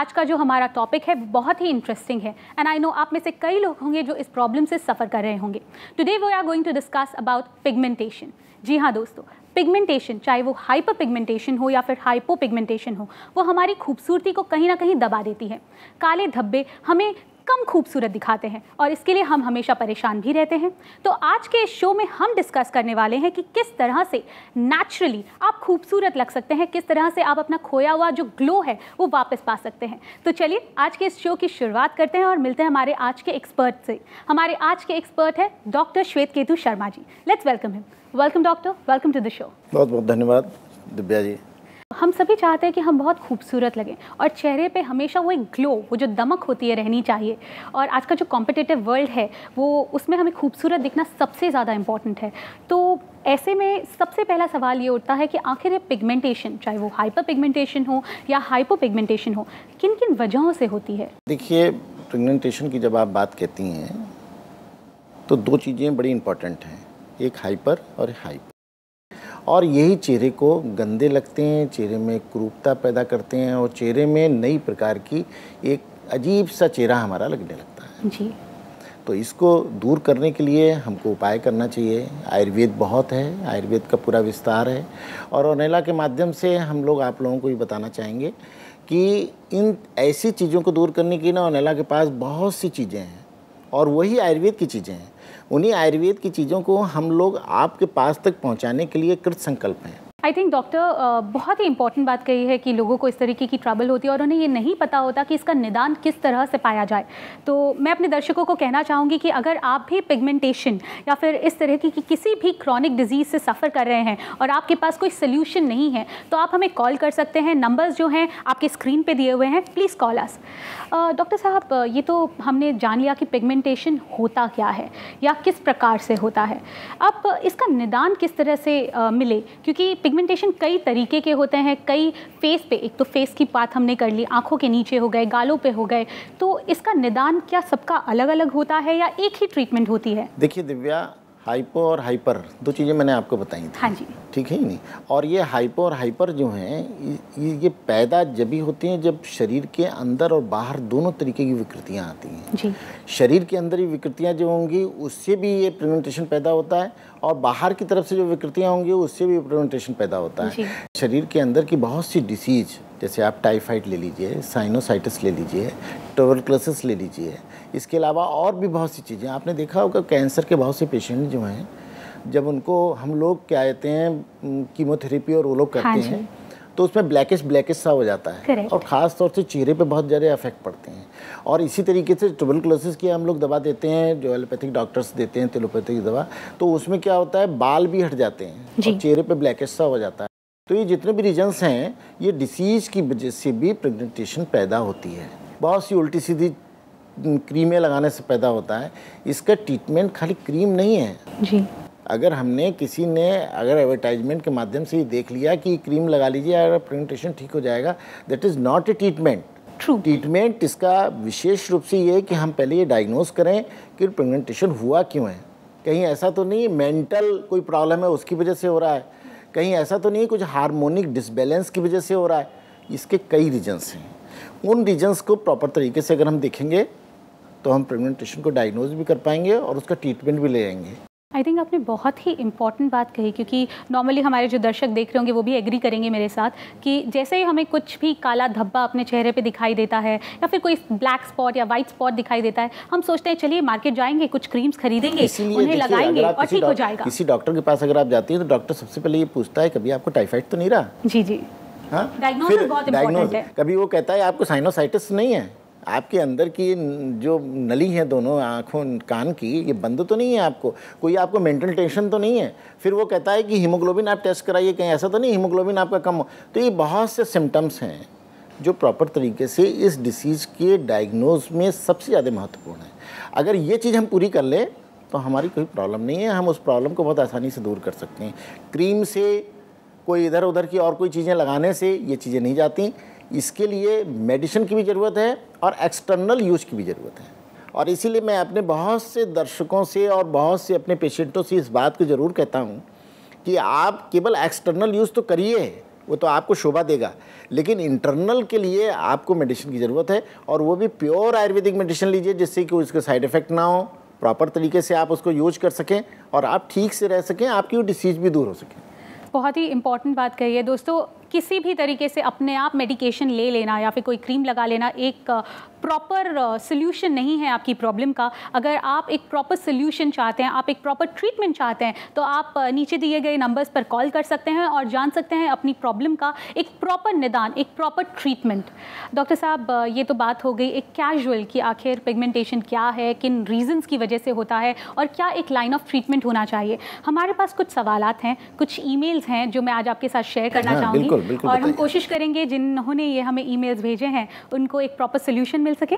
आज का जो हमारा टॉपिक है बहुत ही इंटरेस्टिंग है एंड आई नो आप में से कई लोग होंगे जो इस प्रॉब्लम से सफ़र कर रहे होंगे। Today we are going to discuss about pigmentation. जी हाँ दोस्तों, पिगमेंटेशन, चाहे वो हाइपर पिगमेंटेशन हो या फिर हाइपो पिगमेंटेशन हो, वो हमारी खूबसूरती को कहीं ना कहीं दबा देती है। काले धब्बे हमें कम खूबसूरत दिखाते हैं और इसके लिए हम हमेशा परेशान भी रहते हैं। तो आज के इस शो में हम डिस्कस करने वाले हैं कि किस तरह से नेचुरली आप खूबसूरत लग सकते हैं, किस तरह से आप अपना खोया हुआ जो ग्लो है वो वापस पा सकते हैं। तो चलिए आज के इस शो की शुरुआत करते हैं और मिलते हैं हमारे आज के एक्सपर्ट से। हमारे आज के एक्सपर्ट है doctor Shwet Ketu Sharma ji. Let's welcome him. Welcome doctor, welcome to the show. बहुत बहुत धन्यवाद दिव्या जी। हम सभी चाहते हैं कि हम बहुत खूबसूरत लगें और चेहरे पे हमेशा वो एक ग्लो, वो जो दमक होती है रहनी चाहिए। और आज का जो कॉम्पिटिटिव वर्ल्ड है वो उसमें हमें खूबसूरत दिखना सबसे ज़्यादा इम्पॉर्टेंट है। तो ऐसे में सबसे पहला सवाल ये उठता है कि आखिर ये पिगमेंटेशन, चाहे वो हाइपर पिगमेंटेशन हो या हाइपो पिगमेंटेशन हो, किन किन वजहों से होती है? देखिए, पिगमेंटेशन की जब आप बात कहती हैं तो दो चीज़ें बड़ी इंपॉर्टेंट हैं, एक हाइपर और एक हाइपो। और यही चेहरे को गंदे लगते हैं, चेहरे में क्रूरता पैदा करते हैं और चेहरे में नई प्रकार की एक अजीब सा चेहरा हमारा लगने लगता है जी। तो इसको दूर करने के लिए हमको उपाय करना चाहिए। आयुर्वेद बहुत है, आयुर्वेद का पूरा विस्तार है और ओनेला के माध्यम से हम लोग आप लोगों को ये बताना चाहेंगे कि इन ऐसी चीज़ों को दूर करने की ना ओनेला के पास बहुत सी चीज़ें हैं और वही आयुर्वेद की चीज़ें हैं। उन्हीं आयुर्वेद की चीज़ों को हम लोग आपके पास तक पहुंचाने के लिए कृत संकल्प हैं। आई थिंक डॉक्टर बहुत ही इंपॉर्टेंट बात कही है कि लोगों को इस तरीके की ट्रबल होती है और उन्हें ये नहीं पता होता कि इसका निदान किस तरह से पाया जाए। तो मैं अपने दर्शकों को कहना चाहूँगी कि अगर आप भी पिगमेंटेशन या फिर इस तरह की किसी भी क्रॉनिक डिजीज़ से सफ़र कर रहे हैं और आपके पास कोई सोल्यूशन नहीं है तो आप हमें कॉल कर सकते हैं। नंबर्स जो हैं आपके स्क्रीन पर दिए हुए हैं, प्लीज़ कॉल अस। डॉक्टर साहब, ये तो हमने जान लिया कि पिगमेंटेशन होता क्या है या किस प्रकार से होता है। अब इसका निदान किस तरह से मिले, क्योंकि पिगमेंटेशन कई तरीके के होते हैं। कई फेस पे, एक तो फेस की बात हमने कर ली, आंखों के नीचे हो गए, गालों पे हो गए, तो इसका निदान क्या सबका अलग अलग होता है या एक ही ट्रीटमेंट होती है? देखिए दिव्या, हाइपो और हाइपर दो चीज़ें मैंने आपको बताई थी। हाँ जी, ठीक है ही नहीं। और ये हाइपो और हाइपर जो हैं ये पैदा जब भी होती हैं जब शरीर के अंदर और बाहर दोनों तरीके की विकृतियां आती हैं जी। शरीर के अंदर ही विकृतियां जो होंगी उससे भी ये पिगमेंटेशन पैदा होता है और बाहर की तरफ से जो विकृतियां होंगी उससे भी पिगमेंटेशन पैदा होता है। शरीर के अंदर की बहुत सी डिसीज, जैसे आप टाइफाइड ले लीजिए, साइनोसाइटिस ले लीजिए, ट्यूबरकुलोसिस ले लीजिए, इसके अलावा और भी बहुत सी चीज़ें। आपने देखा होगा कैंसर के बहुत से पेशेंट जो हैं जब उनको हम लोग क्या कहते हैं कीमोथेरेपी और वो लोग करते हैं तो उसमें ब्लैकिश सा हो जाता है और ख़ास तौर से चेहरे पे बहुत ज़्यादा इफेक्ट पड़ते हैं। और इसी तरीके से ट्यूबरकुलोसिस की हम लोग दवा देते हैं, जो एलोपैथिक डॉक्टर्स देते हैं एलोपैथिक दवा, तो उसमें क्या होता है बाल भी हट जाते हैं और चेहरे पे ब्लैकिश सा हो जाता है। तो ये जितने भी रीजन्स हैं ये डिसीज़ की वजह से भी पिगमेंटेशन पैदा होती है। बहुत सी उल्टी सीधी क्रीमें लगाने से पैदा होता है। इसका ट्रीटमेंट खाली क्रीम नहीं है जी। अगर हमने किसी ने अगर एडवर्टाइजमेंट के माध्यम से ये देख लिया कि क्रीम लगा लीजिए अगर पिगमेंटेशन ठीक हो जाएगा, that is not a treatment. Treatment इसका विशेष रूप से ये है कि हम पहले ये डायग्नोज करें कि पिगमेंटेशन हुआ क्यों है। कहीं ऐसा तो नहीं मेंटल कोई प्रॉब्लम है उसकी वजह से हो रहा है, कहीं ऐसा तो नहीं कुछ हार्मोनिक डिसबैलेंस की वजह से हो रहा है। इसके कई रीजन्स हैं। उन रीजन्स को प्रॉपर तरीके से अगर हम देखेंगे तो हम पिगमेंटेशन को डायग्नोज भी कर पाएंगे और उसका ट्रीटमेंट भी ले आएंगे। आई थिंक आपने बहुत ही इंपॉर्टेंट बात कही, क्योंकि नॉर्मली हमारे जो दर्शक देख रहे होंगे वो भी एग्री करेंगे मेरे साथ कि जैसे ही हमें कुछ भी काला धब्बा अपने चेहरे पे दिखाई देता है या फिर कोई ब्लैक स्पॉट या वाइट स्पॉट दिखाई देता है, हम सोचते हैं चलिए मार्केट जाएंगे, कुछ क्रीम्स खरीदेंगे, उन्हें लगाएंगे और ठीक हो जाएगा। किसी डॉक्टर के पास अगर आप जाती हैं तो डॉक्टर सबसे पहले ये पूछता है कभी आपको टाइफाइड तो नहीं रहा? जी जी। हाँ, डायग्नोसिस बहुत इंपॉर्टेंट है। कभी वो कहता है आपको साइनोसाइटिस नहीं है, आपके अंदर की जो नली है दोनों आँखों कान की ये बंद तो नहीं है, आपको कोई आपको मेंटल टेंशन तो नहीं है। फिर वो कहता है कि हीमोग्लोबिन आप टेस्ट कराइए, कहीं ऐसा तो नहीं हीमोग्लोबिन आपका कम हो। तो ये बहुत से सिम्टम्स हैं जो प्रॉपर तरीके से इस डिसीज़ के डायग्नोज में सबसे ज़्यादा महत्वपूर्ण है। अगर ये चीज़ हम पूरी कर लें तो हमारी कोई प्रॉब्लम नहीं है, हम उस प्रॉब्लम को बहुत आसानी से दूर कर सकते हैं। क्रीम से कोई इधर उधर की और कोई चीज़ें लगाने से ये चीज़ें नहीं जाती। इसके लिए मेडिसिन की भी ज़रूरत है और एक्सटर्नल यूज की भी ज़रूरत है। और इसीलिए मैं अपने बहुत से दर्शकों से और बहुत से अपने पेशेंटों से इस बात को ज़रूर कहता हूँ कि आप केवल एक्सटर्नल यूज़ तो करिए, वो तो आपको शोभा देगा, लेकिन इंटरनल के लिए आपको मेडिसिन की ज़रूरत है, और वो भी प्योर आयुर्वेदिक मेडिसिन लीजिए जिससे कि उसके साइड इफ़ेक्ट ना हो, प्रॉपर तरीके से आप उसको यूज कर सकें और आप ठीक से रह सकें, आपकी वो डिसीज़ भी दूर हो सके। बहुत ही इम्पॉर्टेंट बात कही है दोस्तों। किसी भी तरीके से अपने आप मेडिकेशन ले लेना या फिर कोई क्रीम लगा लेना एक प्रॉपर सोल्यूशन नहीं है आपकी प्रॉब्लम का। अगर आप एक प्रॉपर सोल्यूशन चाहते हैं, आप एक प्रॉपर ट्रीटमेंट चाहते हैं, तो आप नीचे दिए गए नंबर्स पर कॉल कर सकते हैं और जान सकते हैं अपनी प्रॉब्लम का एक प्रॉपर निदान, एक प्रॉपर ट्रीटमेंट। डॉक्टर साहब, ये तो बात हो गई एक कैजुअल कि आखिर पिगमेंटेशन क्या है, किन रीजंस की वजह से होता है और क्या एक लाइन ऑफ ट्रीटमेंट होना चाहिए। हमारे पास कुछ सवालात हैं, कुछ ईमेल्स हैं जो मैं आज आपके साथ शेयर करना चाहूँगी, और हम कोशिश करेंगे जिन्होंने ये हमें ईमेल्स भेजे हैं उनको एक प्रॉपर सोल्यूशन मिल सके।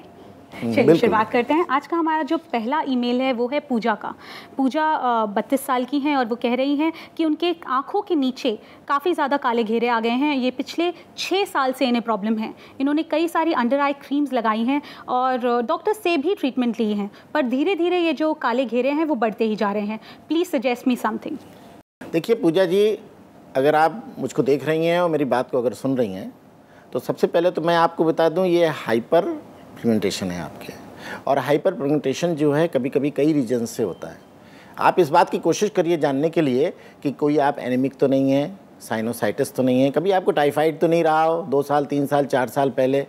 चलिए शुरुआत करते हैं। आज का हमारा जो पहला ईमेल है वो है पूजा का। पूजा 32 साल की हैं और वो कह रही हैं कि उनके आँखों के नीचे काफ़ी ज़्यादा काले घेरे आ गए हैं। ये पिछले 6 साल से इन्हें प्रॉब्लम है। इन्होंने कई सारी अंडर आई क्रीम्स लगाई हैं और डॉक्टर से भी ट्रीटमेंट ली हैं, पर धीरे धीरे ये जो काले घेरे हैं वो बढ़ते ही जा रहे हैं। Please suggest me something. देखिए पूजा जी, अगर आप मुझको देख रही हैं और मेरी बात को अगर सुन रही हैं, तो सबसे पहले तो मैं आपको बता दूं ये हाइपर पिगमेंटेशन है आपके। और हाइपर पिगमेंटेशन जो है कभी कभी कई रीजन से होता है। आप इस बात की कोशिश करिए जानने के लिए कि कोई आप एनीमिक तो नहीं है, साइनोसाइटिस तो नहीं है, कभी आपको टाइफाइड तो नहीं रहा हो 2 साल 3 साल 4 साल पहले,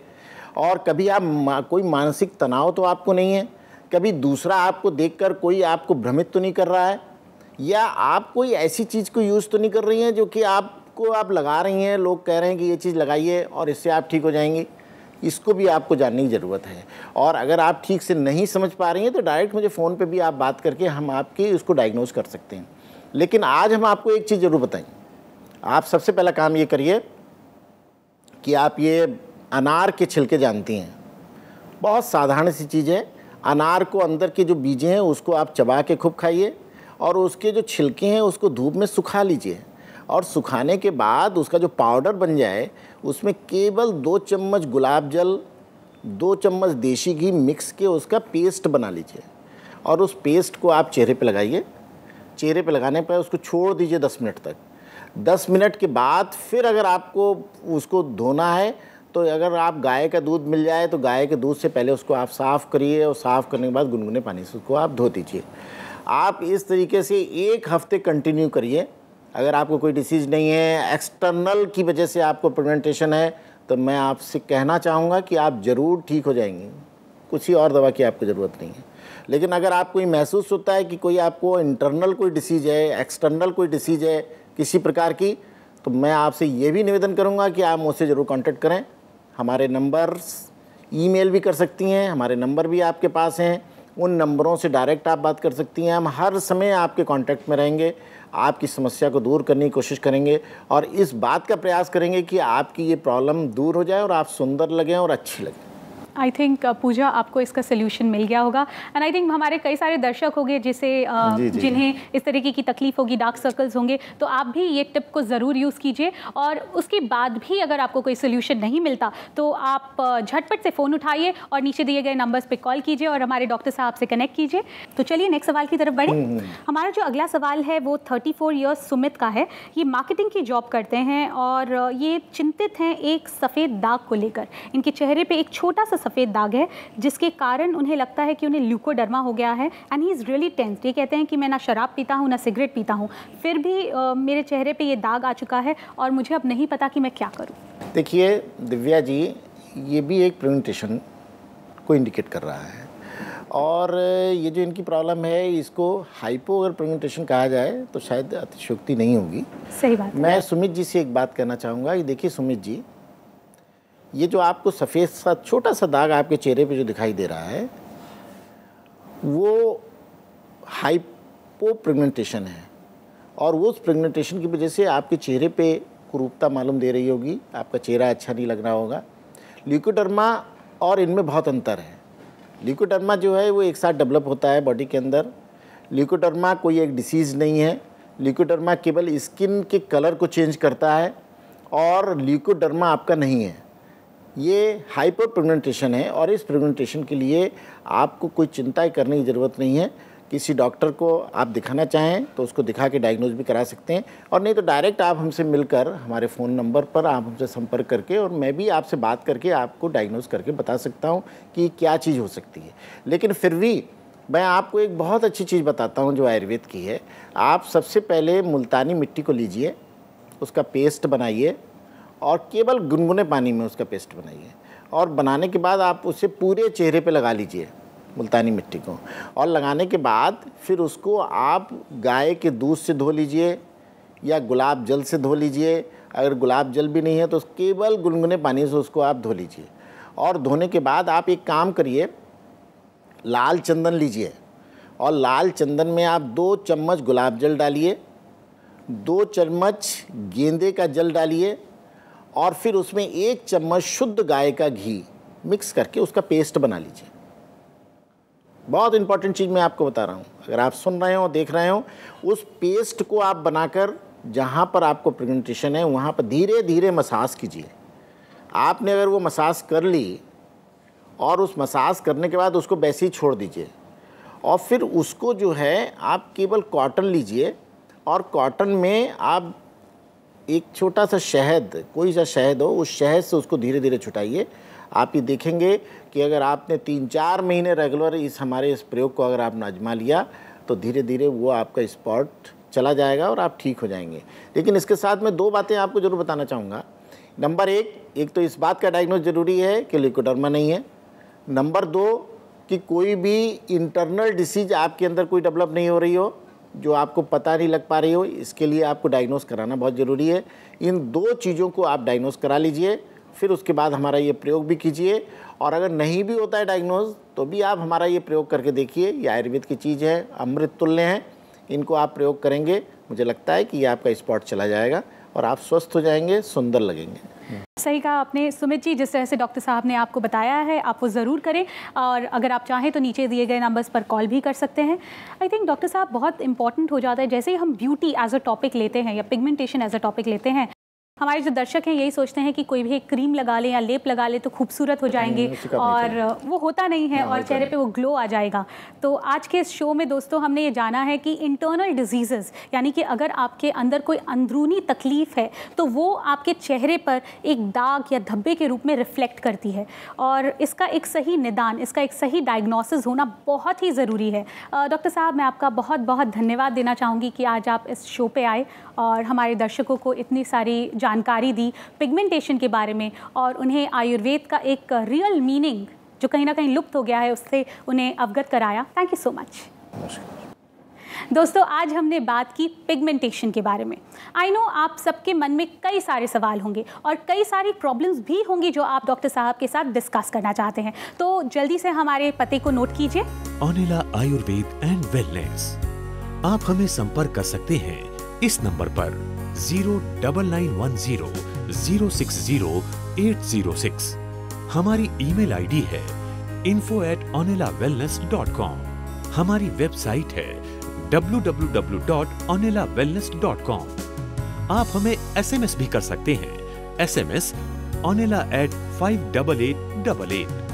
और कभी आप कोई मानसिक तनाव तो आपको नहीं है, कभी दूसरा आपको देखकर कोई आपको भ्रमित तो नहीं कर रहा है, या आप कोई ऐसी चीज़ को यूज़ तो नहीं कर रही हैं जो कि आप लगा रही हैं, लोग कह रहे हैं कि ये चीज़ लगाइए और इससे आप ठीक हो जाएंगी। इसको भी आपको जानने की ज़रूरत है। और अगर आप ठीक से नहीं समझ पा रही हैं तो डायरेक्ट मुझे फ़ोन पे भी आप बात करके हम आपके उसको डायग्नोज कर सकते हैं। लेकिन आज हम आपको एक चीज़ ज़रूर बताएं। आप सबसे पहला काम ये करिए कि आप ये अनार के छिलके जानती हैं, बहुत साधारण सी चीज़ है। अनार को अंदर के जो बीजें हैं उसको आप चबा के खूब खाइए और उसके जो छिलके हैं उसको धूप में सुखा लीजिए, और सुखाने के बाद उसका जो पाउडर बन जाए उसमें केवल 2 चम्मच गुलाब जल, 2 चम्मच देसी घी मिक्स के उसका पेस्ट बना लीजिए, और उस पेस्ट को आप चेहरे पे लगाइए। चेहरे पे लगाने पर उसको छोड़ दीजिए 10 मिनट तक। 10 मिनट के बाद फिर अगर आपको उसको धोना है तो अगर आप गाय का दूध मिल जाए तो गाय के दूध से पहले उसको आप साफ़ करिए, और साफ़ करने के बाद गुनगुने पानी से उसको आप धो दीजिए। आप इस तरीके से 1 हफ्ते कंटिन्यू करिए। अगर आपको कोई डिसीज़ नहीं है, एक्सटर्नल की वजह से आपको पिगमेंटेशन है, तो मैं आपसे कहना चाहूँगा कि आप ज़रूर ठीक हो जाएंगे। कुछ ही और दवा की आपको ज़रूरत नहीं है। लेकिन अगर आपको ये महसूस होता है कि कोई आपको इंटरनल कोई डिसीज़ है, एक्सटर्नल कोई डिसीज़ है किसी प्रकार की, तो मैं आपसे ये भी निवेदन करूँगा कि आप मुझसे ज़रूर कॉन्टैक्ट करें। हमारे नंबर्स, ईमेल भी कर सकती हैं, हमारे नंबर भी आपके पास हैं, उन नंबरों से डायरेक्ट आप बात कर सकती हैं। हम हर समय आपके कांटेक्ट में रहेंगे, आपकी समस्या को दूर करने की कोशिश करेंगे और इस बात का प्रयास करेंगे कि आपकी ये प्रॉब्लम दूर हो जाए और आप सुंदर लगें और अच्छी लगें। आई थिंक पूजा आपको इसका सोल्यूशन मिल गया होगा। एंड आई थिंक हमारे कई सारे दर्शक होंगे जिन्हें इस तरीके की तकलीफ होगी, डार्क सर्कल्स होंगे, तो आप भी ये टिप को ज़रूर यूज़ कीजिए। और उसके बाद भी अगर आपको कोई सोल्यूशन नहीं मिलता तो आप झटपट से फ़ोन उठाइए और नीचे दिए गए नंबर्स पे कॉल कीजिए और हमारे डॉक्टर साहब से कनेक्ट कीजिए। तो चलिए नेक्स्ट सवाल की तरफ बढ़ें। हमारा जो अगला सवाल है वो 34 ईयर्स सुमित का है। ये मार्केटिंग की जॉब करते हैं और ये चिंतित हैं एक सफ़ेद दाग को लेकर। इनके चेहरे पर एक छोटा सा सफ़ेद दाग है जिसके कारण उन्हें लगता है कि उन्हें ल्यूकोडर्मा हो गया है and he is really tensed. ये कहते हैं कि मैं ना शराब पीता हूँ ना सिगरेट पीता हूँ, फिर भी मेरे चेहरे पे ये दाग आ चुका है और मुझे अब नहीं पता कि मैं क्या करूँ। देखिए दिव्या जी, ये भी एक पिगमेंटेशन को इंडिकेट कर रहा है और ये जो इनकी प्रॉब्लम है इसको हाइपो अगर पिगमेंटेशन कहा जाए तो शायद अतिशयोक्ति नहीं होगी। सही बात है। मैं सुमित जी से एक बात कहना चाहूँगा। ये देखिए सुमित जी, ये जो आपको सफ़ेद सा छोटा सा दाग आपके चेहरे पे जो दिखाई दे रहा है वो हाइपो पिगमेंटेशन है और वो उस पिगमेंटेशन की वजह से आपके चेहरे पे कुरूपता मालूम दे रही होगी, आपका चेहरा अच्छा नहीं लग रहा होगा। ल्यूकोडर्मा और इनमें बहुत अंतर है। ल्यूकोडर्मा जो है वो एक साथ डेवलप होता है बॉडी के अंदर। ल्यूकोडर्मा कोई एक डिसीज़ नहीं है। ल्यूकोडर्मा केवल स्किन के कलर को चेंज करता है और ल्यूकोडर्मा आपका नहीं है। ये हाइपर पिगमेंटेशन है और इस पिगमेंटेशन के लिए आपको कोई चिंता करने की ज़रूरत नहीं है। किसी डॉक्टर को आप दिखाना चाहें तो उसको दिखा के डायग्नोज भी करा सकते हैं, और नहीं तो डायरेक्ट आप हमसे मिलकर हमारे फ़ोन नंबर पर आप हमसे संपर्क करके, और मैं भी आपसे बात करके आपको डायग्नोज करके बता सकता हूं कि क्या चीज़ हो सकती है। लेकिन फिर भी मैं आपको एक बहुत अच्छी चीज़ बताता हूं जो आयुर्वेद की है। आप सबसे पहले मुल्तानी मिट्टी को लीजिए, उसका पेस्ट बनाइए और केवल गुनगुने पानी में उसका पेस्ट बनाइए, और बनाने के बाद आप उसे पूरे चेहरे पे लगा लीजिए मुल्तानी मिट्टी को, और लगाने के बाद फिर उसको आप गाय के दूध से धो लीजिए या गुलाब जल से धो लीजिए। अगर गुलाब जल भी नहीं है तो केवल गुनगुने पानी से उसको आप धो लीजिए। और धोने के बाद आप एक काम करिए, लाल चंदन लीजिए और लाल चंदन में आप 2 चम्मच गुलाब जल डालिए, 2 चम्मच गेंदे का जल डालिए, और फिर उसमें 1 चम्मच शुद्ध गाय का घी मिक्स करके उसका पेस्ट बना लीजिए। बहुत इंपॉर्टेंट चीज़ मैं आपको बता रहा हूँ, अगर आप सुन रहे हो देख रहे हो, उस पेस्ट को आप बनाकर जहाँ पर आपको पिगमेंटेशन है वहाँ पर धीरे धीरे मसाज कीजिए। आपने अगर वो मसाज कर ली और उस मसाज करने के बाद उसको वैसे ही छोड़ दीजिए, और फिर उसको जो है आप केवल कॉटन लीजिए, और कॉटन में आप एक छोटा सा शहद, कोई सा शहद हो, उस शहद से उसको धीरे धीरे छुटाइए। आप ये देखेंगे कि अगर आपने 3-4 महीने रेगुलर हमारे इस प्रयोग को अगर आपने आजमा लिया तो धीरे धीरे वो आपका स्पॉट चला जाएगा और आप ठीक हो जाएंगे। लेकिन इसके साथ मैं 2 बातें आपको ज़रूर बताना चाहूँगा। नंबर 1 तो इस बात का डायग्नोज ज़रूरी है कि ल्यूकोडर्मा नहीं है। नंबर 2 कि कोई भी इंटरनल डिसीज आपके अंदर कोई डेवलप नहीं हो रही हो जो आपको पता नहीं लग पा रही हो, इसके लिए आपको डायग्नोज कराना बहुत ज़रूरी है। इन 2 चीज़ों को आप डायग्नोज करा लीजिए, फिर उसके बाद हमारा ये प्रयोग भी कीजिए। और अगर नहीं भी होता है डायग्नोज तो भी आप हमारा ये प्रयोग करके देखिए। ये आयुर्वेद की चीज़ है, अमृत तुल्य हैं, इनको आप प्रयोग करेंगे, मुझे लगता है कि ये आपका स्पॉट चला जाएगा और आप स्वस्थ हो जाएंगे, सुंदर लगेंगे। सही कहा आपने सुमित जी, जिस तरह से डॉक्टर साहब ने आपको बताया है आप वो ज़रूर करें, और अगर आप चाहें तो नीचे दिए गए नंबर्स पर कॉल भी कर सकते हैं। आई थिंक डॉक्टर साहब बहुत इंपॉर्टेंट हो जाता है, जैसे ही हम ब्यूटी एज अ टॉपिक लेते हैं या पिगमेंटेशन एज अ टॉपिक लेते हैं, हमारे जो दर्शक हैं यही सोचते हैं कि कोई भी एक क्रीम लगा ले या लेप लगा ले तो खूबसूरत हो जाएंगे, और वो होता नहीं है और चेहरे पे वो ग्लो आ जाएगा। तो आज के इस शो में दोस्तों हमने ये जाना है कि इंटरनल डिजीज़ेज़, यानी कि अगर आपके अंदर कोई अंदरूनी तकलीफ़ है तो वो आपके चेहरे पर एक दाग या धब्बे के रूप में रिफ्लेक्ट करती है, और इसका एक सही निदान, इसका एक सही डायग्नोसिस होना बहुत ही ज़रूरी है। डॉक्टर साहब, मैं आपका बहुत बहुत धन्यवाद देना चाहूँगी कि आज आप इस शो पे आए और हमारे दर्शकों को इतनी सारी जानकारी दी पिगमेंटेशन के बारे में, और उन्हें आयुर्वेद का एक रियल मीनिंग जो कहीं ना कहीं लुप्त हो गया है उससे उन्हें अवगत कराया। Thank you so much. दोस्तों, आज हमने बात की पिगमेंटेशन के बारे में। आई नो आप सबके मन में कई सारे सवाल होंगे और कई सारी प्रॉब्लम्स भी होंगी जो आप डॉक्टर साहब के साथ डिस्कस करना चाहते हैं, तो जल्दी से हमारे पते को नोट कीजिए। ओनिला आयुर्वेद एंड वेलनेस। आप हमें संपर्क कर सकते हैं इस नंबर पर 09910060806। हमारी ईमेल आईडी है info@onilawellness.com। हमारी वेबसाइट है www.onilawellness.com। आप हमें SMS भी कर सकते हैं। SMS onila@58888।